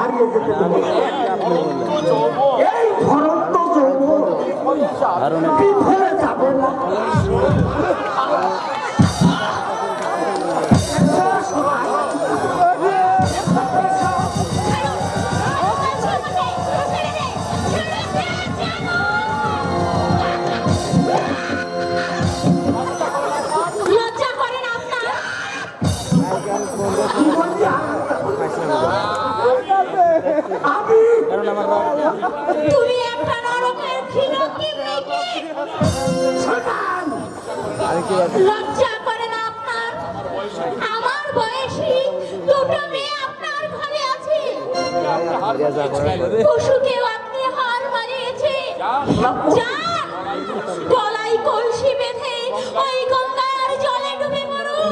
হারিয়ে যেতে দেবো এই ভরন্ত যৌবন বিফলে যাবে না তুমি একটা নরকের লজ্জা করে না আপনার? আমার বয়সী দুটো মেয়ে আপনার ঘরে আছে, পশুকেও আপনি হার মারিয়েছে। যান, গলায় কলসি বেঁধে ওই গঙ্গার জলে ডুবে মরুন।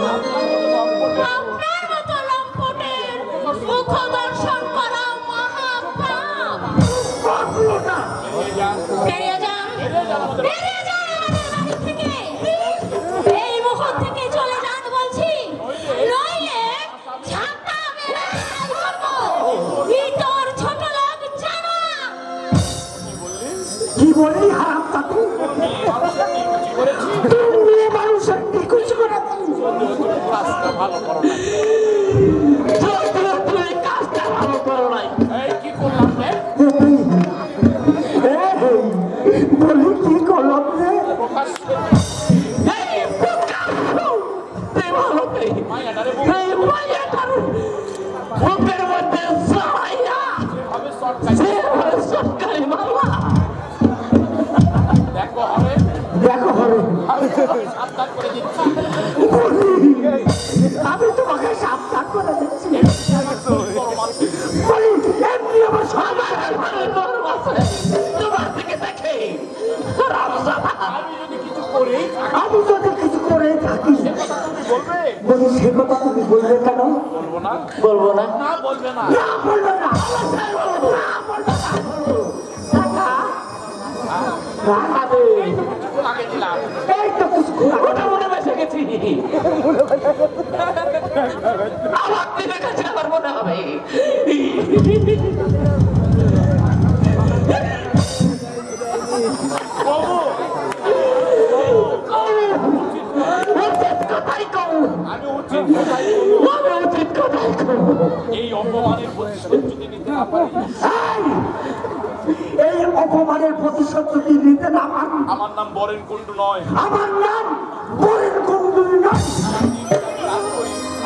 আপনার মতো লম্পটের মুখ দর্শন করা মহাপাপ। বেরিয়ে যান, বেরিয়ে যান আমাদের বাড়ি থেকে, এই মুহূর্ত থেকে চলে যান বলছি, নইলে ঝাঁটা মেরে ধরবো। ভিতর ছোট লোক জানো না। কি বললি হারাম তাতে মেয়ে মানুষের নিকুচ করে ভালো করো না, কাজটা ভালো করো নাই। কি করলাম রে? বলি কি করলাম রে? বুকের মধ্যে সরকারি মামলা দেখো হবে, দেখো হবে। সাবধান করে দিচ্ছি, আমি তোমাকে সাবধান করে দিচ্ছি। বলি এমনি আমার সবার তোমার থেকে দেখে আমি যদি কিছু করে থাকি বলি সে কথা তুমি বলবে কেন? বলবো না, বলবো না, না বলবে না, না বলবে না, আগে দিলাম এই তো কিছু ওটা মনে বেঁচে গেছি, আমার দিনের কাছে আমার মনে হবে। এই অপমানের প্রতিশোধ যদি নিতে না পারি, এই অপমানের প্রতিশোধ যদি নিতে না পারি, আমার নাম বরেন কুণ্ডু নয়, আমার নাম বরেন কুণ্ডু নয়।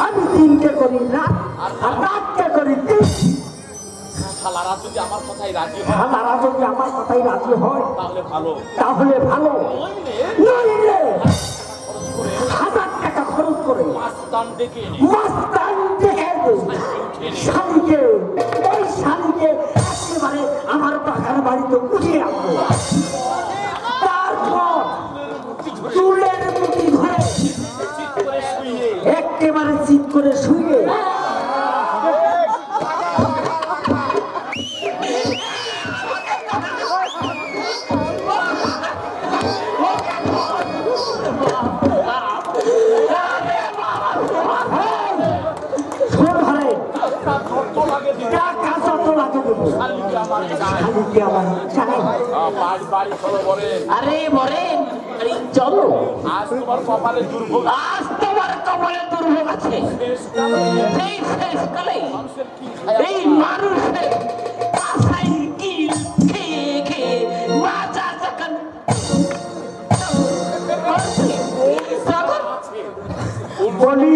আমি দিনকে করি রাত, আর রাতকে করি দিন। শালারা যদি আমার কথাই রাজি হয়, শালারা যদি আমার কথাই রাজি হয় তাহলে ভালো, তাহলে ভালো, নইলে 1000 টাকা খরচ করে মাস্তান ডেকে এনে মাস্তান ডেকে শালিকে, এই শালিকে একেবারে আমার বাগান বাড়িতে উঠিয়ে আনবো। তারপর চুলের মুঠি ধরে একেবারে চিৎ করে শুয়ে আরে বলেন, চলো, আজ তোমার কপালে দুর্ভোগ, আজ তোমার কপালে দুর্ভোগ আছে। সেই শেষকালে এই মানুষের বাসায় কিল খেয়ে খেয়ে বাঁচা যখন বলি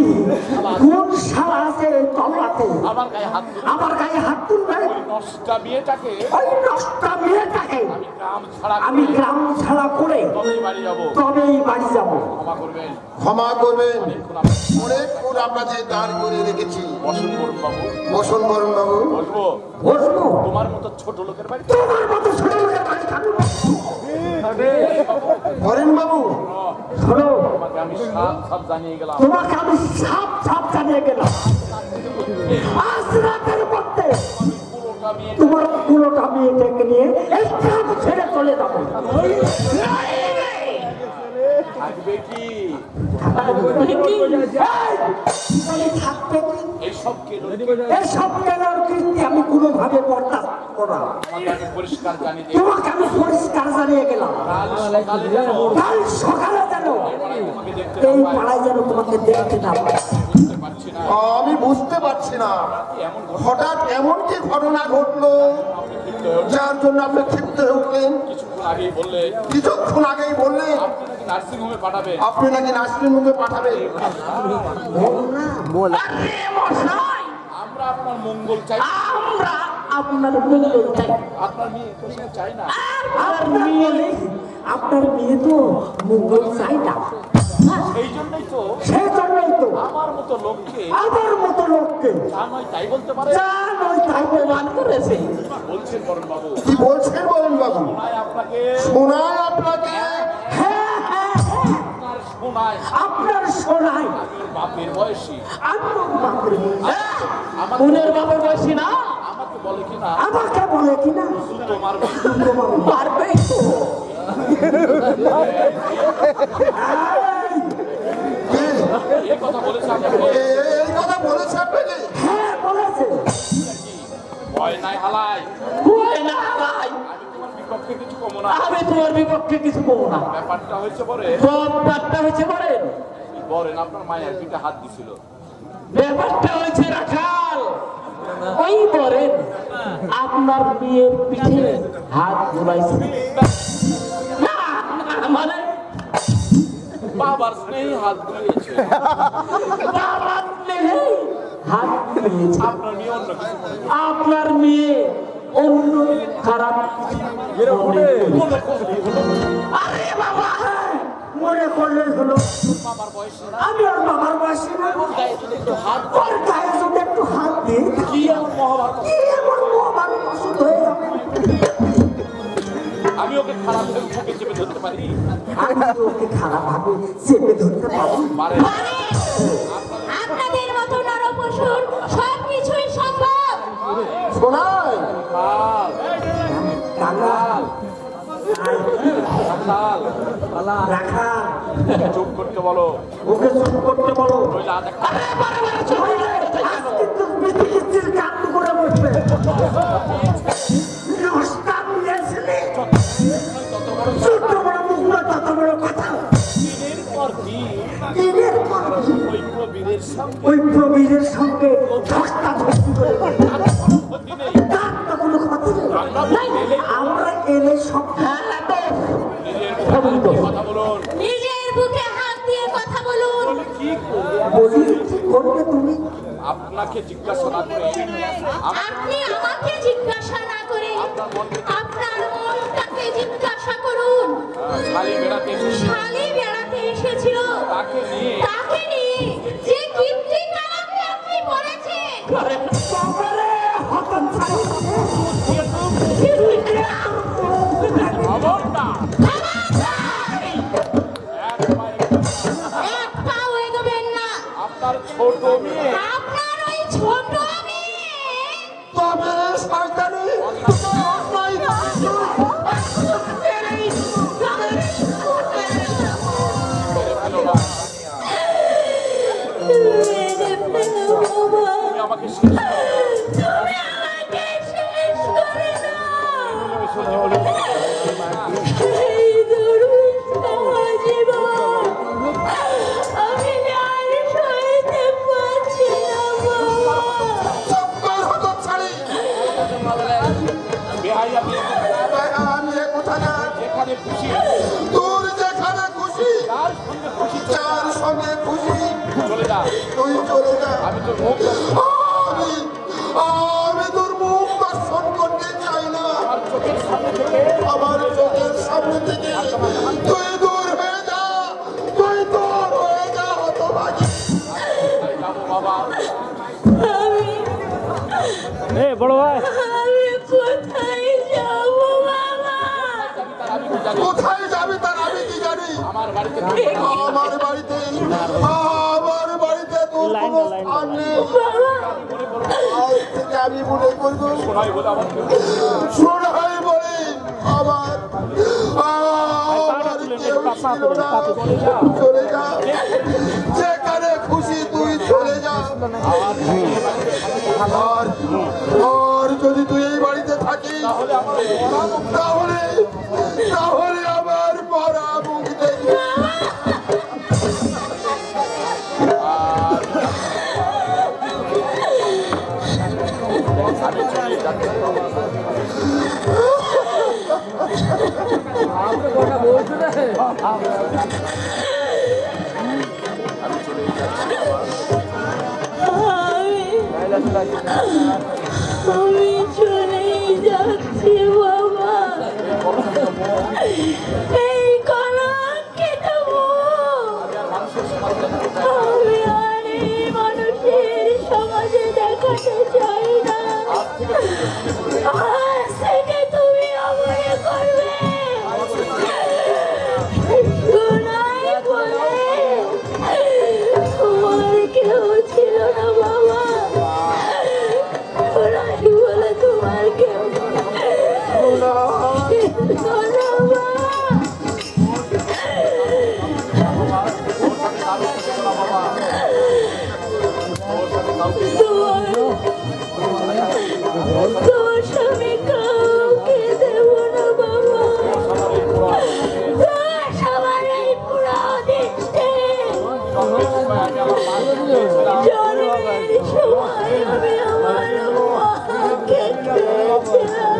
কোন শালা আছে তলাতে আমার গায়ে হাত দিল, আমার গায়ে হাত তুলবে? নষ্টা মেয়েটাকে ওই নষ্টা মেয়েটাকে আমি গ্রাম ছাড়া আমি গ্রাম ছাড়া করে তবেই বাড়ি যাবো, তবেই বাড়ি যাবো। ক্ষমা করবেন, ক্ষমা করবেন। অনেকক্ষণ আপনাকে দাঁড় করে রেখেছি। বসুন বরুণ বাবু, বসুন বরুণ বাবু। বসবো। বসবো? তোমার মতো ছোট লোকের বাড়ি, তোমার মতো ছোট লোকের বাড়ি থাকবো? বরুণ বাবু, শোনো, তোমাকে আমি সাপ সাপ জানিয়ে গেলাম, তোমাকে আমি সাপ সাপ জানিয়ে গেলাম। আজ রাতের মধ্যে পুরোটা মেয়ে তোমার পুরোটা মেয়েটাকে নিয়ে এই গ্রাম ছেড়ে চলে যাবো। থাকবে কি? থাকবে কি? এইসব কেন এসব কেনার কীর্তি আমি কোনোভাবে বরদাস্ত করব না। আমাকে পরিষ্কার জানিয়ে দিই তোমাকে আমি পরিষ্কার জানিয়ে গেলাম, কাল সকালে যেন কাল সকালে যেন তোমাকে দেখতে এই না পাই। পাড়ায় যেন তোমাকে দেখতে না পাই। বুঝতে পারছি না আমি বুঝতে পারছি না এমন ঘটনা হঠাৎ এমন কি ঘটনা ঘটলো আপনি ক্ষিপ্ত হয়ে উঠলেন। যার জন্য আপনি ক্ষিপ্ত হয়ে উঠলেন। কিছুক্ষণ আগেই বললে কিছুক্ষণ আগেই বললেন আপনি নাকি নার্সিং হোমে পাঠাবে। আপনি নাকি নার্সিং হোমে পাঠাবেন। আরে মশাই, আমরা আপনার মঙ্গল চাই, আমরা আপনার মঙ্গল চাই। আপনার মেয়ে তো সে চাই না। আপনার মেয়ে তো মঙ্গল চাই না, সেই জন্যই তো সেই জন্যই তো আমার মতো লোককে আমার মতো লোককে যা নয় তাই বলতে পারে। যা নয় তাই প্রমাণ করেছে। বলছেন বরণ বাবু, কি বলছেন বলেন বাবু? শোনায় আপনাকে, শোনায় আপনাকে? হ্যাঁ হ্যাঁ হ্যাঁ, আপনার শোনায় আপনার শোনাই আমি ওর বাপের বয়সী। আমার বাপের আমাকে বোনের বাপের বয়সী না, আমাকে বলে কিনা আমাকে বলে কিনা দুটো মারবে। তোমার পারবে তো। এই কথা বলেছে আপনাকে? এই কথা বলেছে আপনাকে? হ্যাঁ বলেছে। ভয় নাই হালাই, ভয় না ভাই, আমি তোমার বিপক্ষে কিছু কমো না। আমি তোমার বিপক্ষে কিছু বলবো না। ব্যাপারটা হয়েছে পরে ব্যাপারটা হয়েছে বলেন, বলেন আপনার মায়ের পিঠে হাত দিছিল। ব্যাপারটা হয়েছে রাখাল। ওই বলেন আপনার মেয়ের পিঠে হাত বুলাইছে না, মানে বাবার স্নেহে হাত দিয়েছে। বাবার মেয়ে হাত বুলিয়েছে। আপনার মেয়ে অন্য কিছু মনে করে। আপনার মেয়ে অন্য খারাপ মনে করে। আরে বাবা, মনে করলে হলো বাবার বয়সে না, আমি ওর বাবার বয়সী না, গায়ে যদি একটু হাত ওর গায়ে যদি একটু হাত দিই কি এমন মহাভারত। কি এমন মহাভারত প্রস্তুত হয়ে যাবে। আমি ওকে খারাপ ভেবে বুকে চেপে ধরতে পারি। আমি তো ওকে খারাপভাবে চেপে ধরতে পারবো। পারে আপনাদের মতো নরপশুর সবকিছুই সম্ভব। শোনায়? কাল কাঙ্গাল, কাল রাখা, চুপ করতে বলো, ওকে চুপ করতে বলো। নইলে আজ একটা আরে বারে বারে চুপ হয়ে যায়। আজ কিন্তু বিচিকিচির কাণ্ড করে বসবে। নষ্টাম নিয়েছিলি, তত বড় ছোট বড় মুখগুলো তত বড় কথা। দিনের পর দিন দিনের পর দিন ওই প্রবীরের সঙ্গে ওই প্রবীরের সঙ্গে ধস্তাধস্তি করে ক্ষতি নেই। তার তো কোনো ক্ষতি নেই। আমরা এলে সব নিজের মুখে কথা বলুন। নিজের বুকে হাত দিয়ে কথা বলুন। কি করবে? বলি কি করবে তুমি? আপনাকে জিজ্ঞাসা না করে আপনি আমাকে জিজ্ঞাসা না করে আপনার মনটাকে জিজ্ঞাসা করুন। শালি বেড়াতে এসেছি, শালি বেড়াতে এসেছিল, তাকে নিয়ে তাকে নিয়ে যে কীর্তি কালামে আপনি পড়েছেন। বাবারে, হতচ্ছাড়ি। খবর না এক পাও এগোবেন না। আপনার ছোট মেয়ে আপনার ওই ছোট মেয়ে তবে শয়তানি তুমি আমাকে শেষ তুমি আমাকে শেষ করে দাও। এই দুরূহ জীবন আমি আর সইতে পারছি না বাবা। চক্কর হতো ছাড়ি। বেহাই আমি আমি কোথায় যেখানে খুশি তোর যেখানে খুশি, তার সঙ্গে খুশি যার সঙ্গে খুশি চলে যা। তুই চলে যা। আমি তো মুখ আমি তোর মুখ দর্শন করতে চাই না। আমার চোখের সামনে থেকে আমার চোখের সামনে থেকে তুই দূর হয়ে যা, তুই দূর হয়ে যা হতভাগী। যাবো বাবা। আমি কোথায় যাবো বাবা? আমি তো জানি কোথায় যাবি তার আমি কি জানি। আমার বাড়িতে আমার বাড়িতে তোর কোনো স্থান নেই। আজ থেকে আমি মনে করবো শোনাই বলে আমার শোনাই বলে আমার কেউ ছিল না। চলে যা, যেখানে খুশি তুই চলে যা। আর যদি তুই এই বাড়িতে থাকিস তাহলে তাহলে আমার পরা মুখ দেখবি। আমি চলেই যাচ্ছি বাবা, এই কলঙ্কিত আমি আর এই মানুষের সমাজে দেখাতে চাই না। আজ থেকে তুমি আমায় করবে সোনাই বলে, তোমার কেউ ছিল না বাবা, সোনাই বলে তোমার কেউ তোমার স্বামী কাউকে দেব না বাবা, তোমার সবার এই পুরো দেশে জন্মের সময় আমি আমার মাকে খেয়েছিলাম,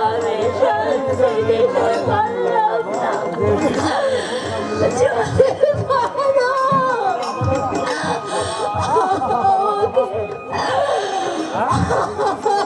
আমি শান্তি দিতে পারলাম না। আমাকে